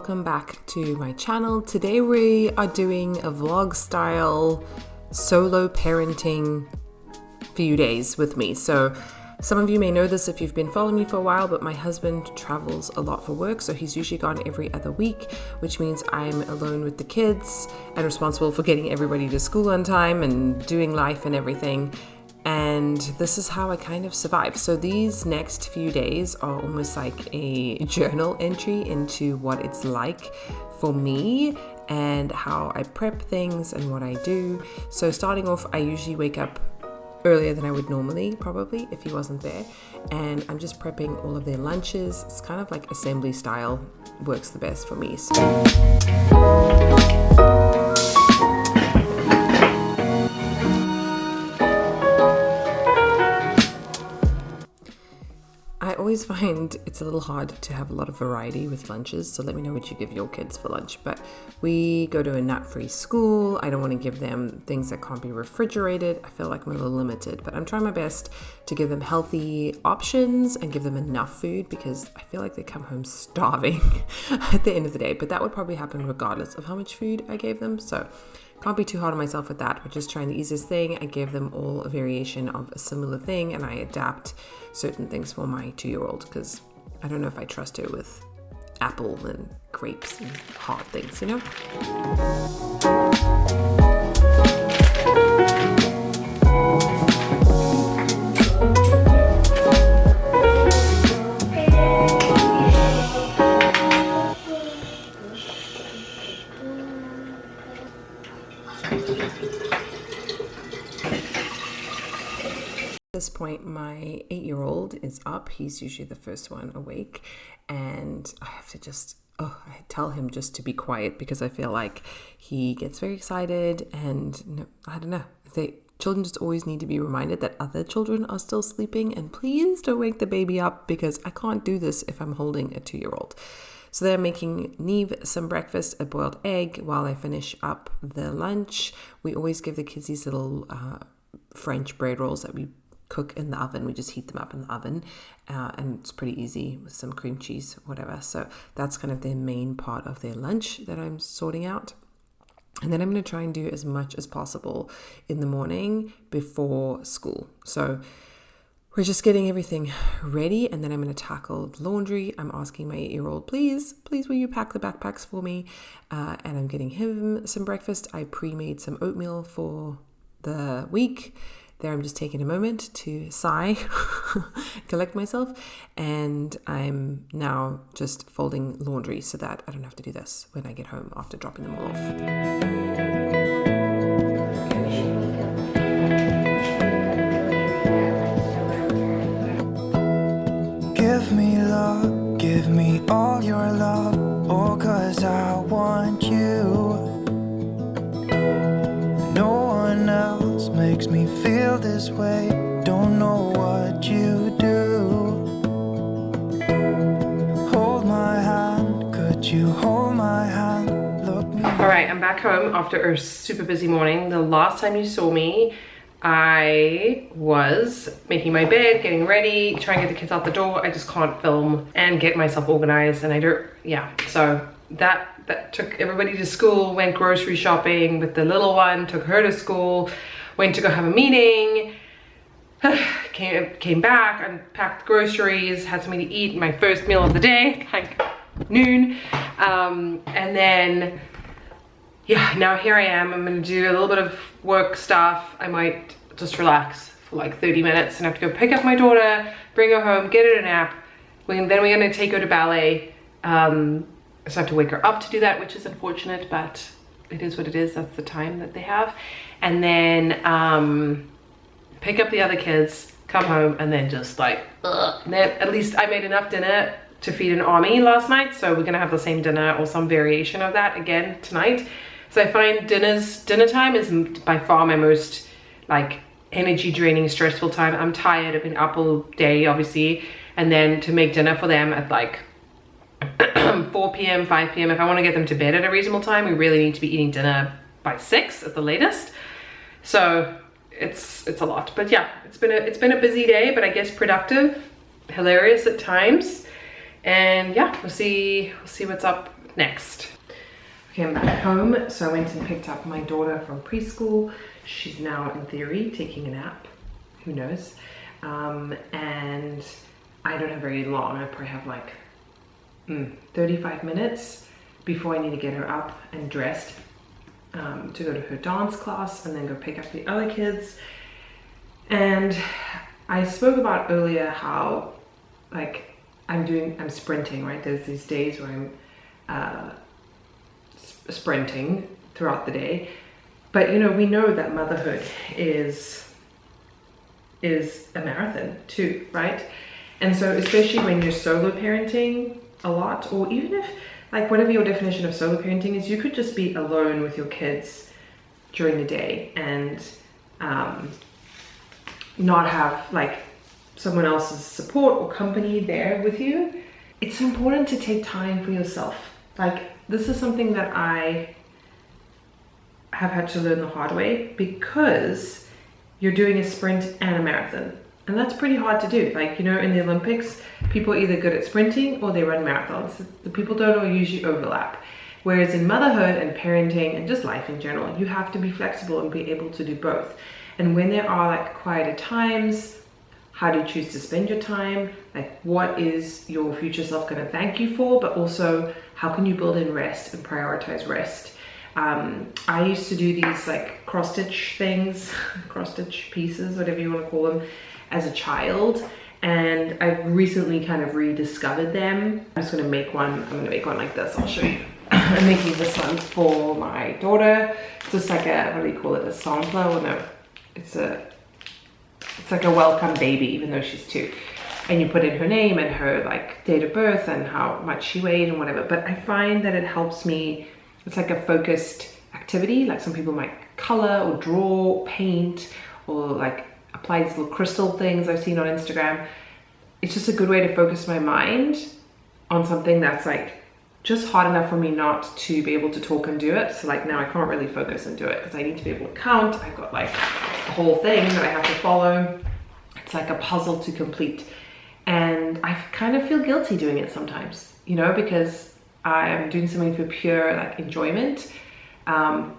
welcome back to my channel. Today we are doing a vlog style solo parenting few days with me. So some of you may know this if you've been following me for a while, but my husband travels a lot for work, so he's usually gone every other week, which means I'm alone with the kids and responsible for getting everybody to school on time and doing life and everything. And this is how I kind of survive. So these next few days are almost like a journal entry into what it's like for me and how I prep things and what I do. So starting off, I usually wake up earlier than I would normally, probably, if he wasn't there. And I'm just prepping all of their lunches. It's kind of like assembly style, works the best for me. I always find it's a little hard to have a lot of variety with lunches, so let me know what you give your kids for lunch. But we go to a nut-free school. I don't want to give them things that can't be refrigerated. I feel like I'm a little limited, but I'm trying my best to give them healthy options and give them enough food because I feel like they come home starving at the end of the day. But that would probably happen regardless of how much food I gave them, so can't be too hard on myself with that. We're just trying the easiest thing. I give them all a variation of a similar thing, and I adapt certain things for my 2-year-old because I don't know if I trust her with apple and grapes and hard things, you know? At this point, my 8-year-old is up. He's usually the first one awake, and I have to just I tell him just to be quiet because I feel like he gets very excited, and I don't know, children just always need to be reminded that other children are still sleeping, and please don't wake the baby up because I can't do this if I'm holding a 2-year-old. So they're making Neve some breakfast, a boiled egg, while I finish up the lunch. We always give the kids these little French bread rolls that we cook in the oven. We just heat them up in the oven, and it's pretty easy with some cream cheese, whatever. So that's kind of their main part of their lunch that I'm sorting out. And then I'm going to try and do as much as possible in the morning before school. So we're just getting everything ready, and then I'm going to tackle laundry. I'm asking my 8-year-old, please will you pack the backpacks for me? And I'm getting him some breakfast. I pre-made some oatmeal for the week. There, I'm just taking a moment to sigh, collect myself, and I'm now just folding laundry so that I don't have to do this when I get home after dropping them all off. Give me love, give me all your love, oh, 'cause I want you. No one else makes me feel this way, don't know what you do. Hold my hand, could you hold my hand, look me. All right, I'm back home after a super busy morning. The last time you saw me, I was making my bed, getting ready, trying to get the kids out the door. I just can't film and get myself organized, and I don't, so that took everybody to school, went grocery shopping with the little one, took her to school, went to go have a meeting, came back, unpacked groceries, had something to eat, my first meal of the day, like noon, and then now here I am. I'm gonna do a little bit of work stuff. I might just relax for like 30 minutes and have to go pick up my daughter, bring her home, get her a nap. Then we're gonna take her to ballet. So I have to wake her up to do that, which is unfortunate, but it is what it is. That's the time that they have. And then pick up the other kids, come home, and then just like, and then at least I made enough dinner to feed an army last night. So we're gonna have the same dinner or some variation of that again tonight. So I find dinner time is by far my most like energy draining, stressful time. I'm tired, I've been up all day, obviously. And then to make dinner for them at like 4 p.m, 5 p.m. If I want to get them to bed at a reasonable time, we really need to be eating dinner by 6 at the latest. So it's a lot, but yeah, it's been a busy day, but I guess productive, hilarious at times. And yeah, we'll see what's up next. Okay, I'm back home. So I went and picked up my daughter from preschool. She's now, in theory, taking a nap. Who knows? And I don't have very long. I probably have like 35 minutes before I need to get her up and dressed to go to her dance class and then go pick up the other kids. And I spoke about earlier how like I'm sprinting, right? There's these days where I'm sprinting throughout the day. But you know, we know that motherhood is a marathon too, right? And so especially when you're solo parenting a lot, or even if like whatever your definition of solo parenting is, you could just be alone with your kids during the day and not have like someone else's support or company there with you. It's important to take time for yourself. Like this is something that I have had to learn the hard way, because you're doing a sprint and a marathon, and that's pretty hard to do. Like, you know, in the Olympics, people are either good at sprinting or they run marathons. The people don't all usually overlap. Whereas in motherhood and parenting and just life in general, you have to be flexible and be able to do both. And when there are like quieter times, how do you choose to spend your time? Like, what is your future self going to thank you for? But also, how can you build in rest and prioritize rest? I used to do these like cross-stitch things, cross-stitch pieces, whatever you want to call them, as a child. And I've recently kind of rediscovered them. I'm just going to make one. I'm going to make one like this. I'll show you. I'm making this one for my daughter. It's just like a, what do you call it? A sampler? Or no, it's like a welcome baby, even though she's 2. And you put in her name and her like date of birth and how much she weighed and whatever. But I find that it helps me. It's like a focused activity. Like some people might color or draw, paint, or like apply these little crystal things I've seen on Instagram. It's just a good way to focus my mind on something that's like just hard enough for me not to be able to talk and do it. So like now I can't really focus and do it because I need to be able to count. I've got like a whole thing that I have to follow. It's like a puzzle to complete. And I kind of feel guilty doing it sometimes, you know, because I'm doing something for pure like enjoyment,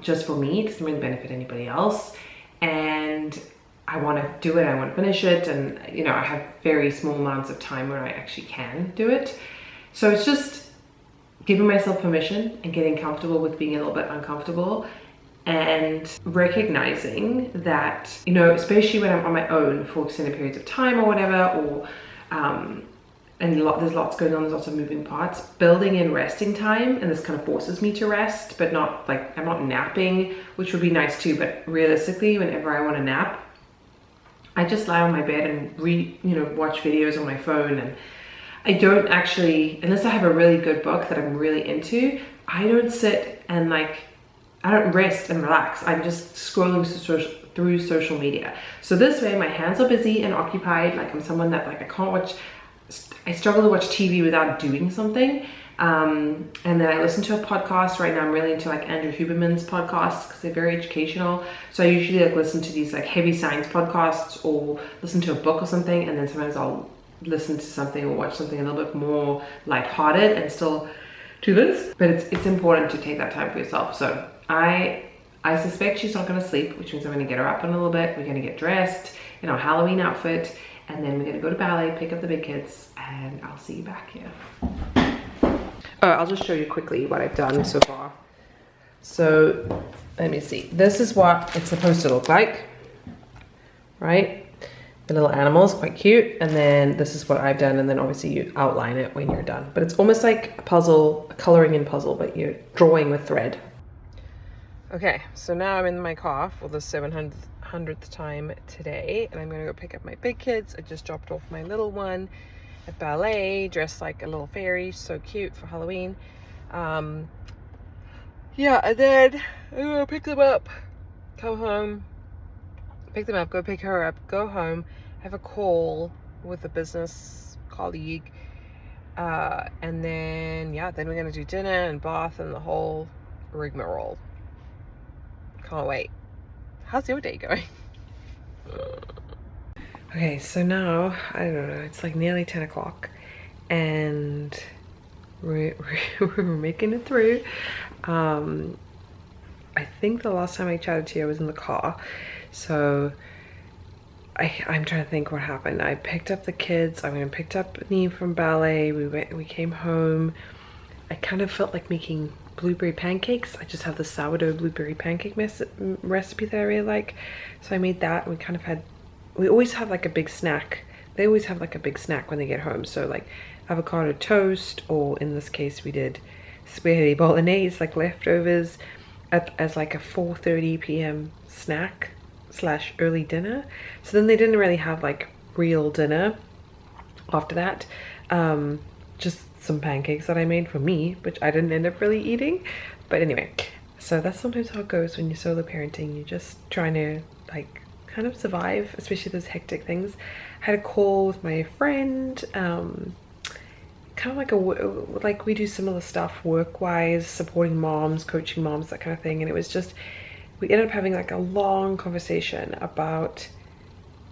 just for me. It doesn't really benefit anybody else. And I want to do it, I want to finish it. And, you know, I have very small amounts of time where I actually can do it. So it's just giving myself permission and getting comfortable with being a little bit uncomfortable, and recognizing that, you know, especially when I'm on my own for extended periods of time or whatever, or and there's lots going on, there's lots of moving parts, building in resting time, and this kind of forces me to rest, but not like, I'm not napping, which would be nice too, but realistically, whenever I want to nap, I just lie on my bed and watch videos on my phone. And I don't actually, unless I have a really good book that I'm really into, I don't sit and like, I don't rest and relax. I'm just scrolling through social media. So this way my hands are busy and occupied. Like I'm someone that like, I struggle to watch TV without doing something. And then I listen to a podcast. Right now I'm really into like Andrew Huberman's podcasts because they're very educational. So I usually like listen to these like heavy science podcasts or listen to a book or something. And then sometimes I'll listen to something or watch something a little bit more lighthearted and still do this. But it's important to take that time for yourself. So I suspect she's not going to sleep, which means I'm going to get her up in a little bit. We're going to get dressed in our Halloween outfit. And then we're going to go to ballet, pick up the big kids, and I'll see you back here. Oh, I'll just show you quickly what I've done so far. So let me see. This is what it's supposed to look like, right? The little animals, quite cute. And then this is what I've done. And then obviously you outline it when you're done. But it's almost like a puzzle, a coloring in puzzle, but you're drawing with thread. Okay, so now I'm in my car for the 700th time today, and I'm gonna go pick up my big kids. I just dropped off my little one at ballet, dressed like a little fairy, so cute for Halloween. Yeah, and then I'm gonna pick them up, come home, pick them up, go pick her up, go home, have a call with a business colleague, and then yeah, then we're gonna do dinner and bath and the whole rigmarole. Can't wait. How's your day going? Okay, so now, I don't know, it's like nearly 10 o'clock and we're making it through. I think the last time I chatted to you I was in the car, so I'm trying to think what happened. I picked up the kids. I picked up Neve from ballet. We came home. I kind of felt like making blueberry pancakes. I just have the sourdough blueberry pancake recipe that I really like. So I made that. And we always have like a big snack. They always have like a big snack when they get home. So like avocado toast, or in this case we did spaghetti bolognese, like leftovers, as like a 4:30 p.m. snack / early dinner. So then they didn't really have like real dinner after that. Just some pancakes that I made for me, which I didn't end up really eating. But anyway, so that's sometimes how it goes when you're solo parenting. You're just trying to like kind of survive, especially those hectic things. I had a call with my friend, kind of like we do similar stuff work-wise, supporting moms, coaching moms, that kind of thing. And it was just, we ended up having like a long conversation about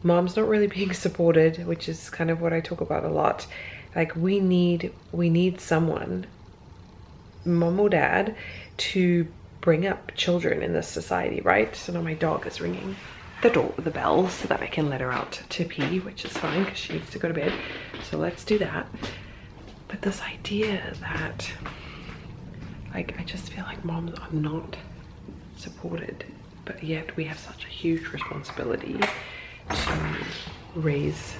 moms not really being supported, which is kind of what I talk about a lot. Like we need someone, mom or dad, to bring up children in this society, right? So now my dog is ringing the bell so that I can let her out to pee, which is fine because she needs to go to bed. So let's do that. But this idea that, like, I just feel like moms are not supported, but yet we have such a huge responsibility to raise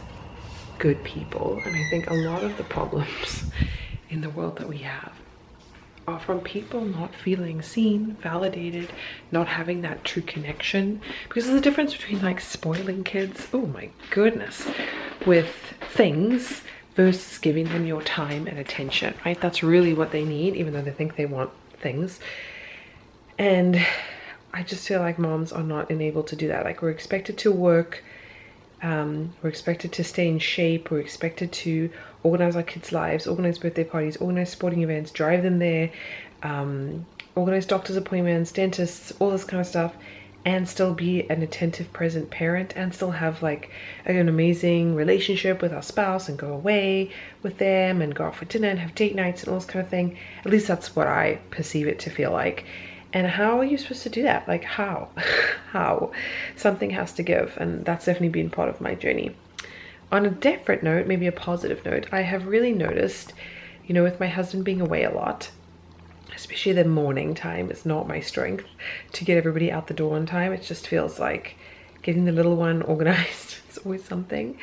good people. And I think a lot of the problems in the world that we have are from people not feeling seen, validated, not having that true connection. Because there's a difference between like spoiling kids, oh my goodness, with things versus giving them your time and attention, right? That's really what they need, even though they think they want things. And I just feel like moms are not enabled to do that. Like we're expected to work, we're expected to stay in shape, we're expected to organize our kids' lives, organize birthday parties, organize sporting events, drive them there, organize doctor's appointments, dentists, all this kind of stuff, and still be an attentive, present parent, and still have like an amazing relationship with our spouse, and go away with them and go out for dinner and have date nights and all this kind of thing. At least that's what I perceive it to feel like. And how are you supposed to do that? Like how? How? Something has to give, and that's definitely been part of my journey. On a different note, maybe a positive note, I have really noticed, you know, with my husband being away a lot, especially the morning time is not my strength to get everybody out the door on time. It just feels like getting the little one organized. It's always something.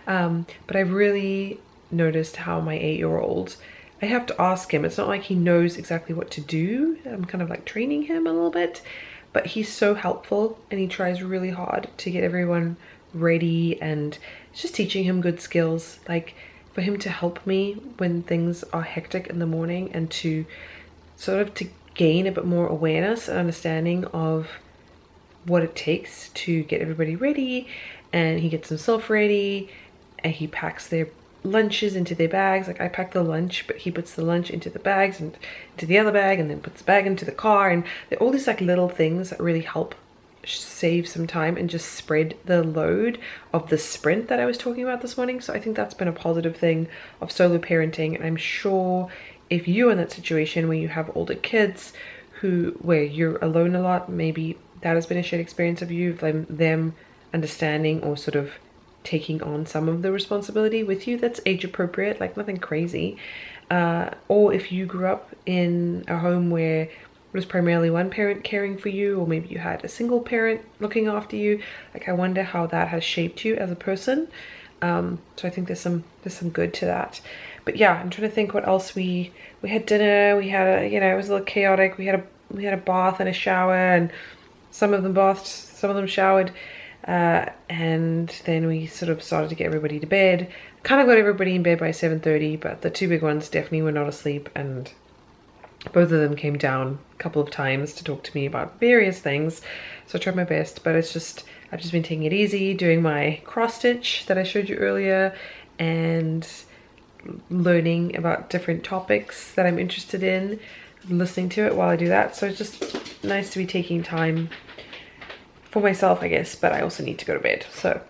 But I've really noticed how my 8-year-old, I have to ask him. It's not like he knows exactly what to do. I'm kind of like training him a little bit, but he's so helpful and he tries really hard to get everyone ready, and it's just teaching him good skills, like for him to help me when things are hectic in the morning, and to sort of to gain a bit more awareness and understanding of what it takes to get everybody ready. And he gets himself ready, and he packs their lunches into their bags. Like I pack the lunch, but he puts the lunch into the bags and into the other bag, and then puts the bag into the car. And they're all these like little things that really help save some time and just spread the load of the sprint that I was talking about this morning. So I think that's been a positive thing of solo parenting. And I'm sure if you're in that situation where you have older kids where you're alone a lot, maybe that has been a shared experience of you, them understanding or sort of taking on some of the responsibility with you that's age appropriate, like nothing crazy. Or if you grew up in a home where it was primarily one parent caring for you, or maybe you had a single parent looking after you, like I wonder how that has shaped you as a person. So I think there's some good to that. But yeah, I'm trying to think what else. We had dinner, we had a, you know, it was a little chaotic. We had a bath and a shower, and some of them bathed, some of them showered. And then we sort of started to get everybody to bed. Kind of got everybody in bed by 7:30, but the two big ones definitely were not asleep, and both of them came down a couple of times to talk to me about various things. So I tried my best, but I've just been taking it easy, doing my cross stitch that I showed you earlier, and learning about different topics that I'm interested in, listening to it while I do that. So it's just nice to be taking time for myself, I guess, but I also need to go to bed. So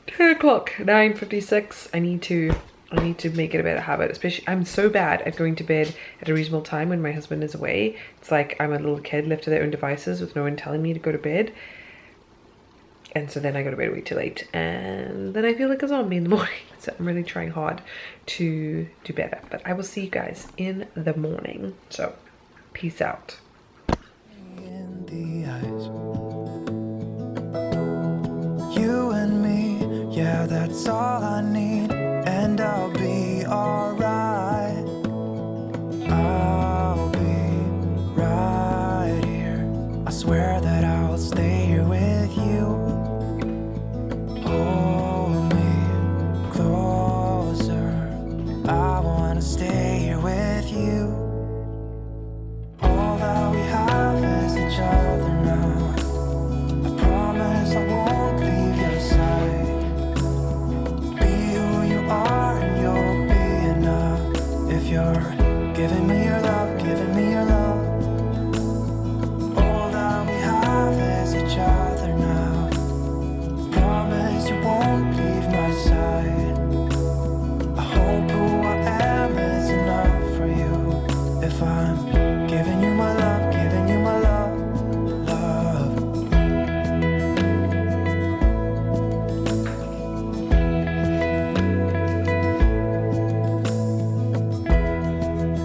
10 o'clock, 9:56. I need to I need to make it a better habit. Especially, I'm so bad at going to bed at a reasonable time when my husband is away. It's like I'm a little kid left to their own devices with no one telling me to go to bed. And so then I go to bed way too late. And then I feel like a zombie in the morning. So I'm really trying hard to do better. But I will see you guys in the morning. So, peace out. In the eyes. You and me, yeah, that's all I need, and I'll be alright. I'll be right here. I swear that I'll stay here with you. Hold me closer. I wanna stay here with you. All that we have is each other now. I promise I won't leave your side. Be who you are and you'll be enough. If you're giving me your love, giving me your love. All that we have is each other now. Promise you won't leave my side. I hope who I am is enough for you. If I'm giving you my love, giving you my love, love.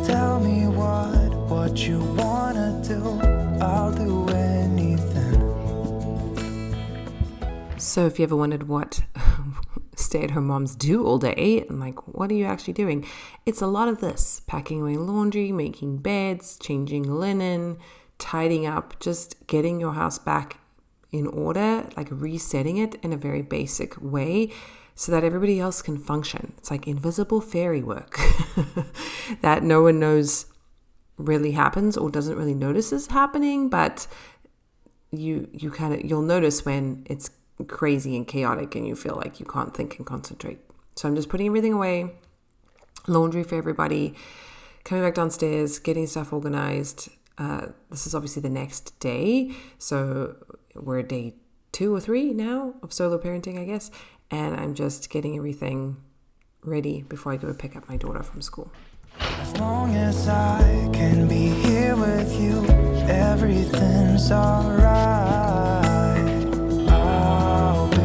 Tell me what you wanna do. I'll do anything. So if you ever wondered what stay-at-home moms do all day, and like, what are you actually doing? It's a lot of this: packing away laundry, making beds, changing linen, tidying up, just getting your house back in order, like resetting it in a very basic way so that everybody else can function. It's like invisible fairy work that no one knows really happens or doesn't really notice is happening, but you'll notice when it's crazy and chaotic and you feel like you can't think and concentrate. So I'm just putting everything away, laundry for everybody, coming back downstairs, getting stuff organized. This is obviously the next day, so we're day 2 or 3 now of solo parenting, I guess, and I'm just getting everything ready before I go pick up my daughter from school. As long as I can be here with you, everything's alright. I'll be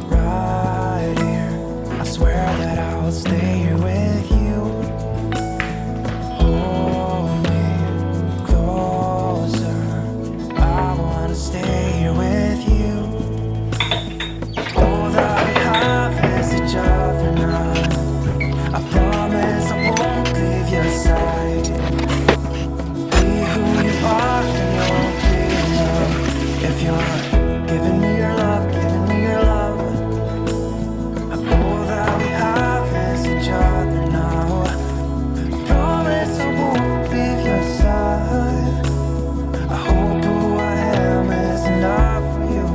right here. I swear that I'll stay here with you. Hold me closer. I wanna stay here with you. All that we have is each other now. I promise I won't leave your side. Be who you are and you'll be enough. If you're giving me your love, giving me your love. All that we have is each other now. I promise I won't leave your side. I hope who I am is enough for you.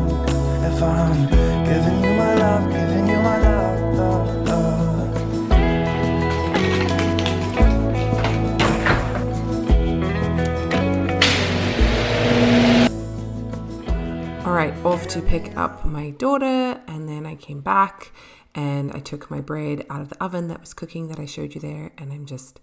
If I'm giving you my love, giving you my love, love, love. All right, off to pick up my daughter, and then I came back and I took my bread out of the oven that was cooking that I showed you there, and I'm just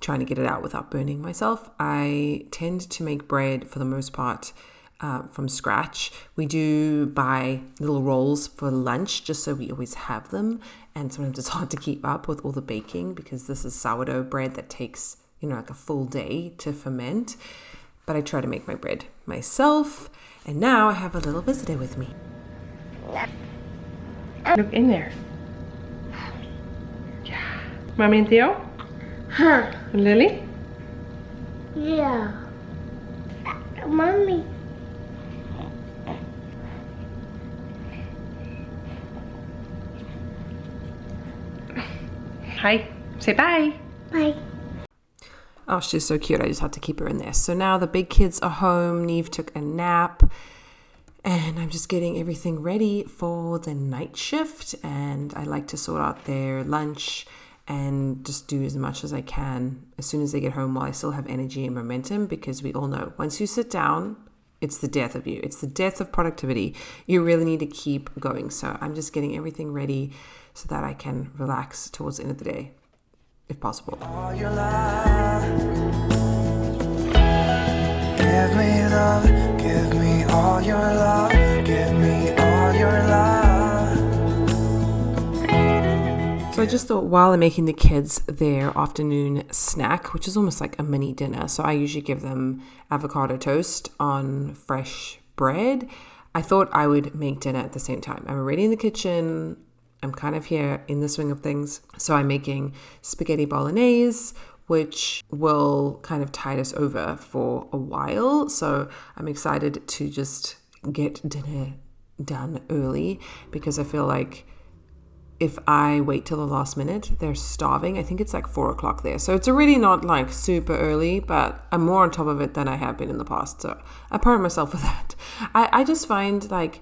trying to get it out without burning myself. I tend to make bread for the most part from scratch. We do buy little rolls for lunch just so we always have them, and sometimes it's hard to keep up with all the baking because this is sourdough bread that takes, like a full day to ferment. But I try to make my bread myself, and now I have a little visitor with me. Look in there. Yeah. Mommy and Theo? Huh? And Lily? Yeah. Mommy. Hi. Say bye. Bye. Oh, she's so cute. I just had to keep her in there. So now the big kids are home. Neve took a nap. And I'm just getting everything ready for the night shift. And I like to sort out their lunch and just do as much as I can as soon as they get home while I still have energy and momentum. Because we all know once you sit down, it's the death of you. It's the death of productivity. You really need to keep going. So I'm just getting everything ready so that I can relax towards the end of the day, if possible. All your love. Give me love, give me all your love, give me all your love. So I just thought while I'm making the kids their afternoon snack, which is almost like a mini dinner, so I usually give them avocado toast on fresh bread, I thought I would make dinner at the same time. I'm already in the kitchen. I'm kind of here in the swing of things. So I'm making spaghetti bolognese, which will kind of tide us over for a while. So I'm excited to just get dinner done early because I feel like if I wait till the last minute, they're starving. I think it's like 4 o'clock there. So it's already not like super early, but I'm more on top of it than I have been in the past. So I pride myself for that. I just find like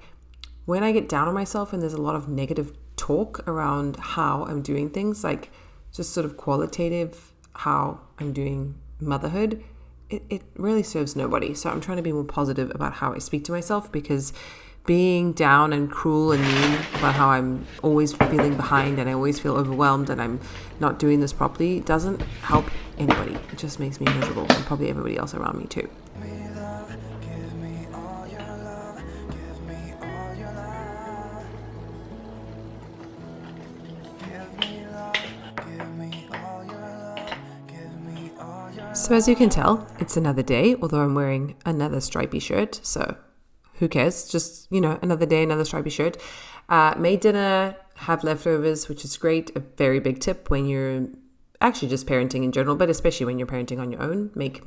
when I get down on myself and there's a lot of negative talk around how I'm doing things, like just sort of qualitative, how I'm doing motherhood, it really serves nobody. So I'm trying to be more positive about how I speak to myself, because being down and cruel and mean about how I'm always feeling behind and I always feel overwhelmed and I'm not doing this properly doesn't help anybody. It just makes me miserable, and probably everybody else around me too. Give me all your love, give me all your love. Give me love, give me all your love, give me all your. So as you can tell, it's another day, although I'm wearing another stripy shirt. So who cares? Just, another day, another stripy shirt. Made dinner, have leftovers, which is great. A very big tip when you're actually just parenting in general, but especially when you're parenting on your own. Make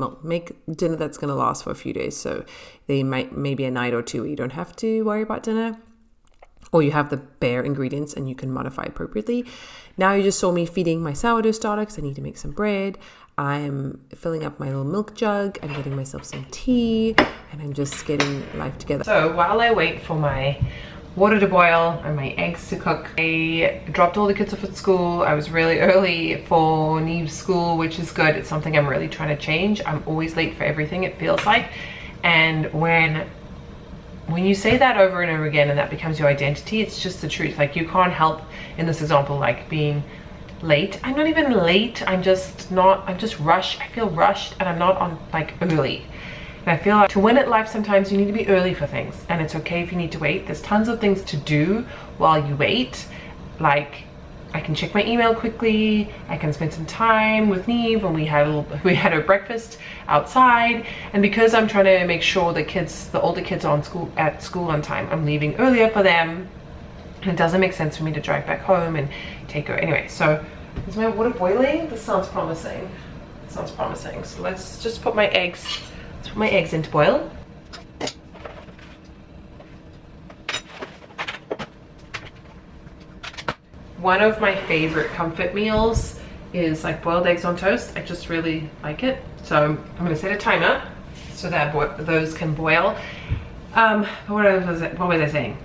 dinner that's going to last for a few days. So maybe a night or two where you don't have to worry about dinner, or you have the bare ingredients and you can modify appropriately. Now you just saw me feeding my sourdough starter because I need to make some bread. I'm filling up my little milk jug. I'm getting myself some tea, and I'm just getting life together. So while I wait for my water to boil and my eggs to cook, I dropped all the kids off at school. I was really early for Neve's school, which is good. It's something I'm really trying to change. I'm always late for everything, it feels like. And when you say that over and over again and that becomes your identity, it's just the truth. Like, you can't help, in this example, like being late. I'm not even late. I'm just rushed. I feel rushed and I'm not on like early. And I feel like to win at life, sometimes you need to be early for things, and it's okay if you need to wait. There's tons of things to do while you wait. Like, I can check my email quickly. I can spend some time with Neve when we had our breakfast outside. And because I'm trying to make sure the older kids are at school on time, I'm leaving earlier for them. And it doesn't make sense for me to drive back home and take her. Anyway, so is my water boiling? This sounds promising. So let's just put my eggs into boil. One of my favorite comfort meals is like boiled eggs on toast. I just really like it. So I'm gonna set a timer so that those can boil. What was I saying?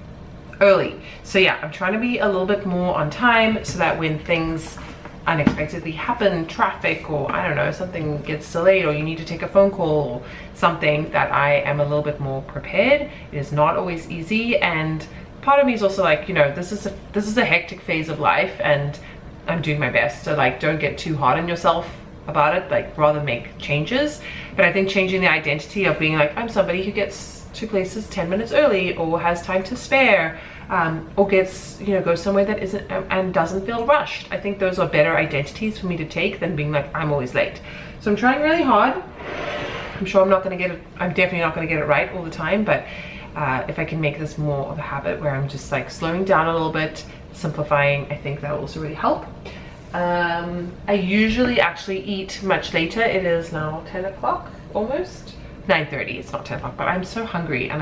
Early. So yeah, I'm trying to be a little bit more on time so that when things unexpectedly happen, traffic, or I don't know, something gets delayed, or you need to take a phone call or something, that I am a little bit more prepared. It is not always easy, and part of me is also like, this is a hectic phase of life, and I'm doing my best. So like, don't get too hard on yourself about it. Like, rather make changes. But I think changing the identity of being like, I'm somebody who gets to places 10 minutes early, or has time to spare, or gets, goes somewhere that isn't and doesn't feel rushed. I think those are better identities for me to take than being like, I'm always late. So I'm trying really hard. I'm sure I'm definitely not going to get it right all the time, but if I can make this more of a habit where I'm just like slowing down a little bit, simplifying, I think that'll also really help. I usually actually eat much later. It is now 10 o'clock almost. 9:30, it's not 10 o'clock, but I'm so hungry, and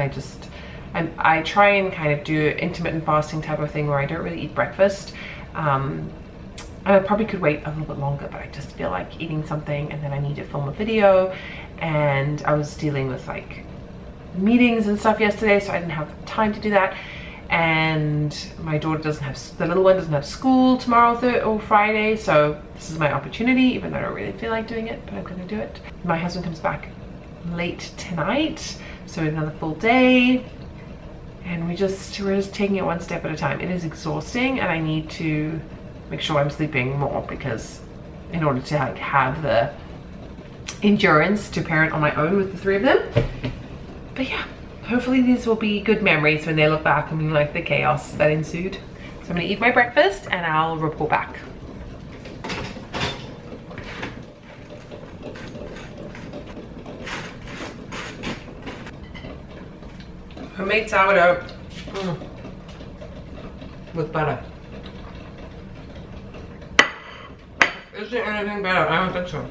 I try and kind of do intermittent fasting type of thing where I don't really eat breakfast. I probably could wait a little bit longer, but I just feel like eating something, and then I need to film a video, and I was dealing with like meetings and stuff yesterday, so I didn't have time to do that. And my daughter the little one doesn't have school tomorrow or Friday, so this is my opportunity, even though I don't really feel like doing it, but I'm gonna do it. My husband comes back late tonight, so another full day, and we're just taking it one step at a time. It is exhausting, and I need to make sure I'm sleeping more, because in order to like have the endurance to parent on my own with the 3 of them. But yeah, hopefully these will be good memories when they look back and be like the chaos that ensued. So I'm gonna eat my breakfast and I'll report back. Homemade sourdough with butter. Is there anything better? I don't think so.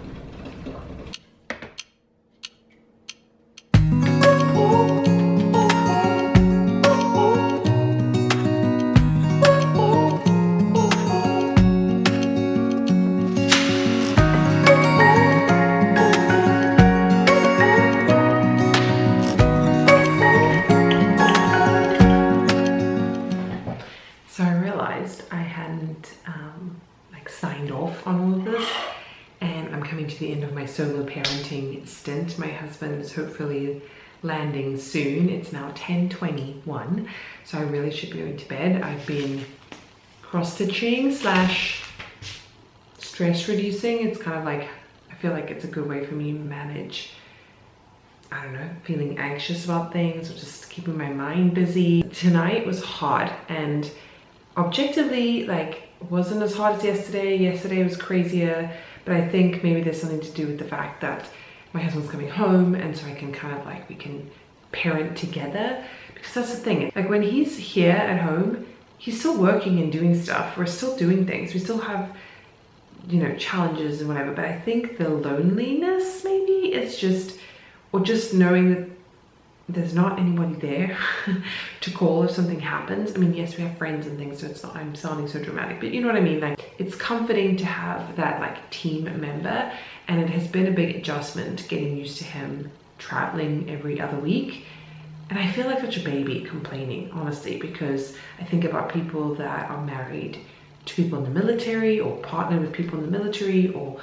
So I realized I hadn't like signed off on all of this, and I'm coming to the end of my solo parenting stint. My husband is hopefully landing soon. It's now 10:21, so I really should be going to bed. I've been cross-stitching / stress reducing. It's kind of like, I feel like it's a good way for me to manage, I don't know, feeling anxious about things or just keeping my mind busy. Tonight was hard, and objectively, like, wasn't as hard as yesterday. Yesterday was crazier, but I think maybe there's something to do with the fact that my husband's coming home, and so I can kind of like, we can parent together, because that's the thing. Like, when he's here at home, he's still working and doing stuff. We're still doing things. We still have, you know, challenges and whatever, but I think the loneliness maybe is just, or just knowing that there's not anybody there to call if something happens. I mean, yes, we have friends and things, so it's not, I'm sounding so dramatic, but you know what I mean? Like, it's comforting to have that like team member, and it has been a big adjustment getting used to him traveling every other week. And I feel like such a baby complaining, honestly, because I think about people that are married to people in the military, or partner with people in the military, or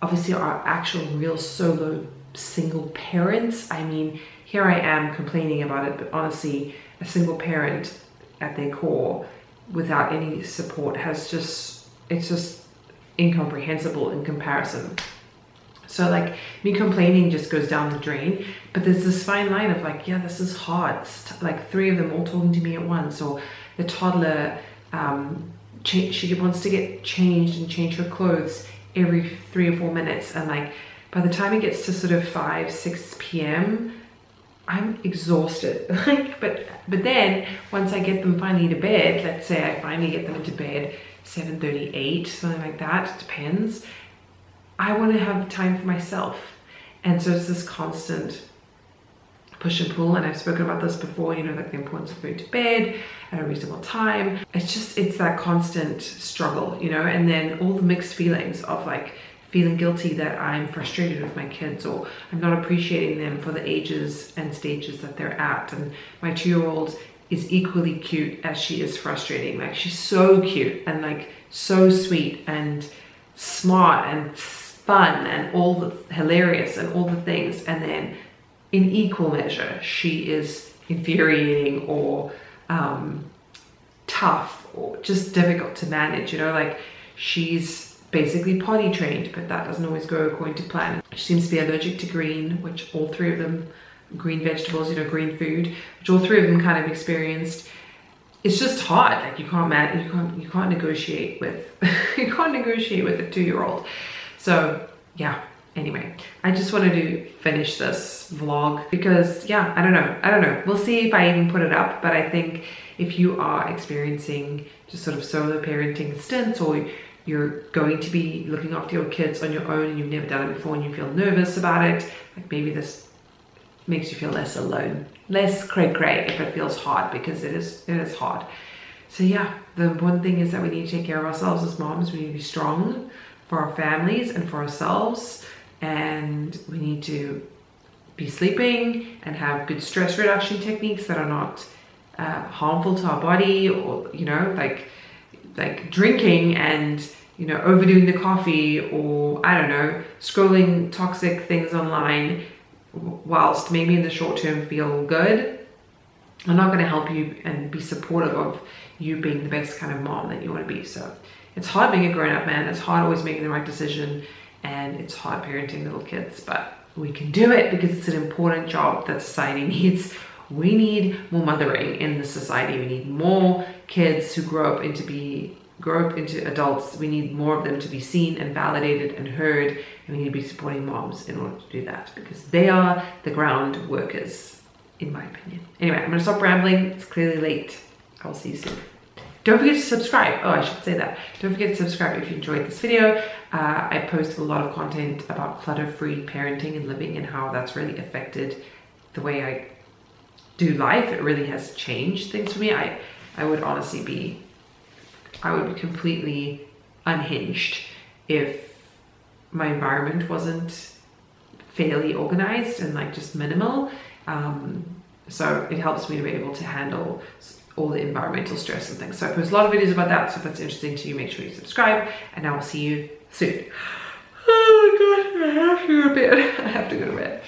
obviously are actual real solo single parents. I mean, here I am complaining about it, but honestly, a single parent at their core without any support has just, it's just incomprehensible in comparison. So like, me complaining just goes down the drain, but there's this fine line of like, yeah, this is hard. It's like 3 of them all talking to me at once, or the toddler, she wants to get changed and change her clothes every 3 or 4 minutes, and like, by the time it gets to sort of 5, 6 p.m., I'm exhausted. Like, but then once I get them finally to bed, let's say I finally get them into bed 7:38, something like that, it depends, I want to have time for myself. And so it's this constant push and pull, and I've spoken about this before, you know, like the importance of going to bed at a reasonable time. It's that constant struggle, you know, and then all the mixed feelings of like feeling guilty that I'm frustrated with my kids, or I'm not appreciating them for the ages and stages that they're at. And my 2-year-old is equally cute as she is frustrating. Like, she's so cute and like so sweet and smart and fun and all the hilarious and all the things, and then in equal measure she is infuriating or tough or just difficult to manage, you know. Like, she's basically potty trained, but that doesn't always go according to plan. She seems to be allergic to green, which all 3 of them, green vegetables, you know, green food, which all 3 of them kind of experienced. It's just hard. Like, you can't negotiate with you can't negotiate with a 2-year-old. So yeah, anyway, I just wanted to finish this vlog because, yeah, I don't know, we'll see if I even put it up. But I think if you are experiencing just sort of solo parenting stints, or you're going to be looking after your kids on your own and you've never done it before and you feel nervous about it, like, maybe this makes you feel less alone, less cray-cray if it feels hard, because it is hard. So yeah, the important thing is that we need to take care of ourselves as moms. We need to be strong for our families and for ourselves, and we need to be sleeping and have good stress reduction techniques that are not harmful to our body, or, you know, like drinking and, you know, overdoing the coffee, or I don't know, scrolling toxic things online whilst maybe in the short term feel good, are not going to help you and be supportive of you being the best kind of mom that you want to be. So it's hard being a grown-up man. It's hard always making the right decision, and it's hard parenting little kids, but we can do it because it's an important job that society needs. We need more mothering in the society. We need more kids who grow up into adults. We need more of them to be seen and validated and heard, and we need to be supporting moms in order to do that, because they are the ground workers, in my opinion. Anyway, I'm gonna stop rambling. It's clearly late. I will see you soon. Don't forget to subscribe. Oh, I should say that. Don't forget to subscribe if you enjoyed this video. I post a lot of content about clutter-free parenting and living, and how that's really affected the way I do life. It really has changed things for me. I would honestly be completely unhinged if my environment wasn't fairly organized and like just minimal. So it helps me to be able to handle all the environmental stress and things. So I post a lot of videos about that. So if that's interesting to you, make sure you subscribe, and I will see you soon. Oh my god, I have to go to bed. I have to go to bed.